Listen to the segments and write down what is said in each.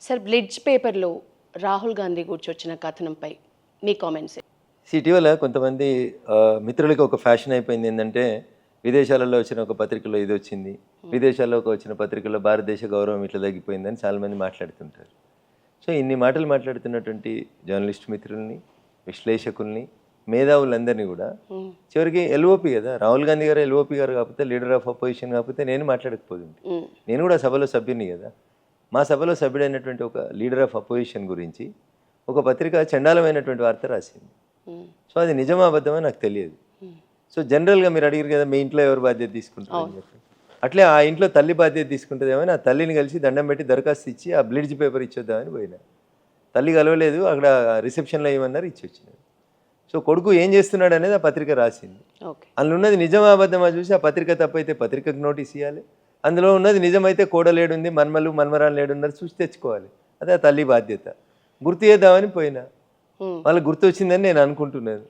Sir blitz పేపర్లో రాహుల్ గాంధీ గురించి వచ్చిన కథనంపై మీ కామెంట్స్. ఇటీవల కొంతమంది మిత్రులకి ఒక ఫ్యాషన్ అయిపోయింది ఏంటంటే విదేశాలలో వచ్చిన ఒక పత్రికలో ఇది వచ్చింది, విదేశాల్లోకి వచ్చిన పత్రికలో భారతదేశ గౌరవం ఇట్లా తగ్గిపోయిందని చాలామంది మాట్లాడుతుంటారు. సో ఇన్ని మాటలు మాట్లాడుతున్నటువంటి జర్నలిస్ట్ మిత్రుల్ని, విశ్లేషకుల్ని, మేధావులందరినీ కూడా చివరికి ఎల్ఓపి కదా, రాహుల్ గాంధీ గారు ఎల్ఓపి గారు కాకపోతే లీడర్ ఆఫ్ అపోజిషన్ కాకపోతే నేను మాట్లాడకపోతుంది. నేను కూడా సభలో సభ్యుని కదా. మా సభలో సభ్యుడైనటువంటి ఒక లీడర్ ఆఫ్ అపోజిషన్ గురించి ఒక పత్రిక చండాలమైనటువంటి వార్త రాసింది. సో అది నిజమా అబద్ధమా నాకు తెలియదు. సో జనరల్గా మీరు అడిగారు కదా మీ ఇంట్లో ఎవరు బాధ్యత తీసుకుంటారు అని చెప్పి, అట్లే ఆ ఇంట్లో తల్లి బాధ్యత తీసుకుంటుందేమో. ఆ తల్లిని కలిసి దండం పెట్టి దరఖాస్తు ఇచ్చి ఆ బ్లిడ్జ్ పేపర్ ఇచ్చొద్దామని పోయినా. తల్లి కలవలేదు, అక్కడ రిసెప్షన్లో ఏమన్నారు, ఇచ్చి వచ్చినారు. సో కొడుకు ఏం చేస్తున్నాడు అనేది ఆ పత్రిక రాసింది. అందులో ఉన్నది నిజమా అబద్ధమా చూసి ఆ పత్రిక తప్పైతే పత్రికకు నోటీస్ ఇవ్వాలి, అందులో ఉన్నది నిజమైతే కోడలేడుంది, మన్మలు మన్మరాలు లేడున్నారు చూసి తెచ్చుకోవాలి. అదే ఆ తల్లి బాధ్యత. గుర్తు చేద్దామని పోయినా, వాళ్ళకి గుర్తు వచ్చిందని నేను అనుకుంటున్నాను.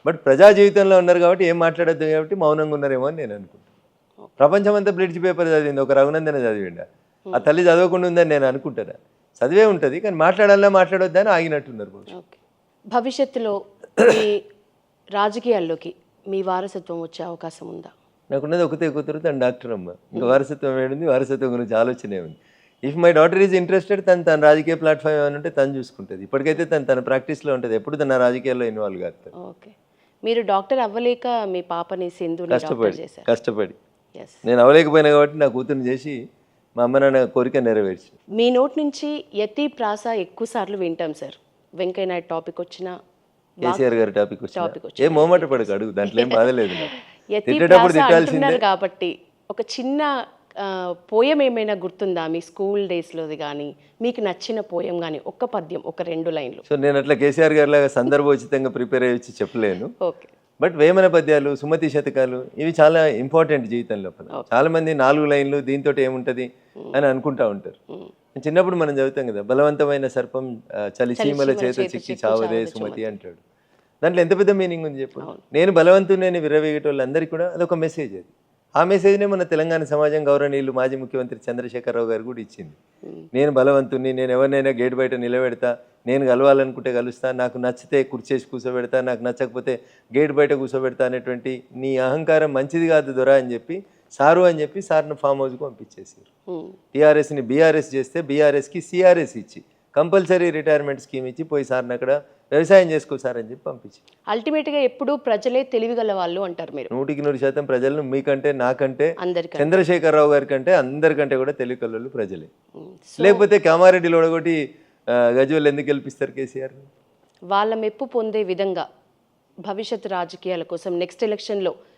బట్ ప్రజా జీవితంలో ఉన్నారు కాబట్టి ఏం మాట్లాడద్దు కాబట్టి మౌనంగా ఉన్నారేమో అని నేను అనుకుంటున్నాను. ప్రపంచం అంతా బ్లిడ్జ్ పేపర్ చదివింది, ఒక రఘునందన చదివిండా. ఆ తల్లి చదవకుండా ఉందని నేను అనుకుంటారా? చదివే ఉంటుంది కానీ మాట్లాడాలా మాట్లాడొద్దని ఆగినట్టున్నారు. భవిష్యత్తులో మీ రాజకీయాల్లోకి మీ వారసత్వం వచ్చే అవకాశం ఉందా? నాకున్నది ఒకతే కూతురు, తను డాక్టర్ అమ్మ. ఇంకా వారసత్వం ఏడుంది? వారసత్వం గురించి ఆలోచనే ఉంది. If my daughter is interested, తన రాజకీయ ప్లాట్ఫామ్ ఏమైనా ఉంటే తను చూసుకుంటుంది. ఇప్పటికైతే తన ప్రాక్టీస్లో ఉంటుంది, ఎప్పుడు తన రాజకీయాల్లో ఇన్వాల్వ్ కాదు. ఓకే, మీరు డాక్టర్ అవ్వలేక మీ పాపని సింధుని కష్టపడి నేను అవ్వలేకపోయినా కాబట్టి నా కూతురుని చేసి మా అమ్మ నాన్న కోరిక నెరవేర్చి. మీ నోటి నుంచి యతి ప్రాస ఎక్కువ సార్లు వింటాం సార్. వెంకయ్య నాయుడు టాపిక్ వచ్చినా, కేసీఆర్ గారి టాపిక్ వచ్చినా ఏ మోమాట పడక అడుగు, దాంట్లో ఏం బాధలేదు. కాబట్టి ఒక చిన్న పోయం ఏమైనా గుర్తుందా మీ స్కూల్ డేస్లోది కానీ, మీకు నచ్చిన పోయం కానీ, ఒక్క పద్యం, ఒక 2 లైన్లు? సో నేను అట్లా కేసీఆర్ గారి లాగా సందర్భోచితంగా ప్రిపేర్ అయ్యి చెప్పలేను. ఓకే, బట్ వేమన పద్యాలు, సుమతి శతకాలు ఇవి చాలా ఇంపార్టెంట్ జీవితంలో. చాలా మంది 4 లైన్లు దీంతో ఏముంటుంది అని అనుకుంటా ఉంటారు. చిన్నప్పుడు మనం చదువుతాం కదా, బలవంతమైన సర్పం చలిసీమల చేత చిక్కి చావదే సుమతి అంటాడు. దాంట్లో ఎంత పెద్ద మీనింగ్ ఉంది చెప్పు. నేను బలవంతుని విరవేగేటోళ్ళందరికీ కూడా అదొక మెసేజ్. అది ఆ మెసేజ్నే మన తెలంగాణ సమాజం గౌరవనీయులు మాజీ ముఖ్యమంత్రి చంద్రశేఖరరావు గారు కూడా ఇచ్చింది. నేను బలవంతుని, నేను ఎవరినైనా గేట్ బయట నిలబెడతా, నేను కలవాలనుకుంటే కలుస్తా, నాకు నచ్చితే కుర్చేసి కూర్చోబెడతా, నాకు నచ్చకపోతే గేట్ బయట కూర్చోబెడతా అనేటువంటి నీ అహంకారం మంచిది కాదు దొరా అని చెప్పి సారు అని చెప్పి సార్ను ఫామ్ హౌస్కి పంపించేసారు. టీఆర్ఎస్ని బీఆర్ఎస్ చేస్తే బీఆర్ఎస్కి సిఆర్ఎస్ ఇచ్చి కంపల్సరీ రిటైర్మెంట్ స్కీమ్ ఇచ్చి పోయి సార్ని అక్కడ వ్యవసాయం చేసుకో సార్ అని చెప్పి పంపించి. అల్టిమేట్గా ఎప్పుడు ప్రజలే తెలివిగల వాళ్ళు అంటారు మీరు. 100% ప్రజలను మీకంటే నాకంటే చంద్రశేఖరరావు గారి కంటే అందరికంటే కూడా తెలివికల్లోళ్ళు ప్రజలే. లేకపోతే కామారెడ్డిలో ఒకటి గజ్వేల్ ఎందుకు గెలిపిస్తారు కేసీఆర్? వాళ్ళ మెప్పు పొందే విధంగా భవిష్యత్ రాజకీయాల కోసం నెక్స్ట్ ఎలక్షన్లో